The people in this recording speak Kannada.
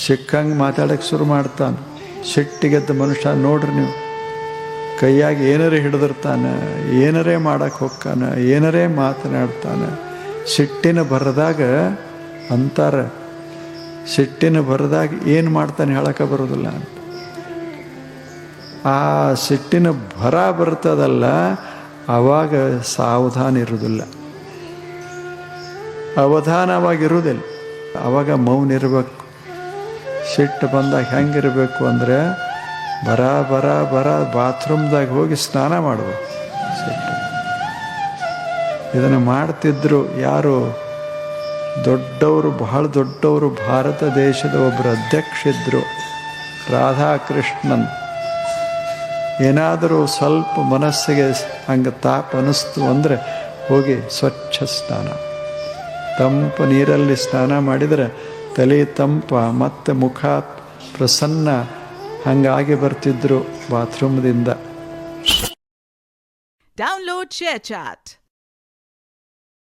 ಸಿಕ್ಕಂಗೆ ಮಾತಾಡೋಕ್ಕೆ ಶುರು ಮಾಡ್ತಾನೆ. ಸಿಟ್ಟಿಗೆದ್ದ ಮನುಷ್ಯ ನೋಡ್ರಿ ನೀವು, ಕೈಯಾಗಿ ಏನರೇ ಹಿಡಿದಿರ್ತಾನೆ, ಏನರೇ ಮಾಡಕ್ಕೆ ಹೋಗ್ತಾನೆ, ಏನರೇ ಮಾತನಾಡ್ತಾನೆ. ಸಿಟ್ಟಿನ ಬರದಾಗ ಅಂತಾರೆ, ಸಿಟ್ಟಿನ ಬರದಾಗ ಏನು ಮಾಡ್ತಾನೆ ಹೇಳಕ್ಕೆ ಬರೋದಿಲ್ಲ ಅಂತ. ಆ ಸಿಟ್ಟಿನ ಭರ ಬರ್ತದಲ್ಲ, ಆವಾಗ ಸಾವಧಾನ ಇರೋದಿಲ್ಲ, ಅವಧಾನವಾಗಿರುವುದಿಲ್ಲ. ಆವಾಗ ಮೌನ ಇರಬೇಕು. ಸಿಟ್ಟು ಬಂದಾಗ ಹೆಂಗಿರಬೇಕು ಅಂದರೆ ಬರ ಬಾತ್ರೂಮ್ದಾಗ ಹೋಗಿ ಸ್ನಾನ ಮಾಡಬೇಕು. ಸಿಟ್ಟು ಇದನ್ನು ಮಾಡ್ತಿದ್ರು ಯಾರು ದೊಡ್ಡವರು, ಬಹಳ ದೊಡ್ಡವರು. ಭಾರತ ದೇಶದ ಒಬ್ಬರು ಅಧ್ಯಕ್ಷರಿದ್ದರು, ರಾಧಾಕೃಷ್ಣನ್. ಏನಾದರೂ ಸ್ವಲ್ಪ ಮನಸ್ಸಿಗೆ ಹಂಗೆ ತಾಪ ಅನ್ನಿಸ್ತು ಅಂದರೆ ಹೋಗಿ ಸ್ವಚ್ಛ ಸ್ನಾನ, ತಂಪು ನೀರಲ್ಲಿ ಸ್ನಾನ ಮಾಡಿದರೆ ತಲೆ ತಂಪ ಮತ್ತು ಮುಖ ಪ್ರಸನ್ನ ಹಂಗಾಗಿ ಬರ್ತಿದ್ರು ಬಾತ್ರೂಮ್ದಿಂದ. Download ShareChat.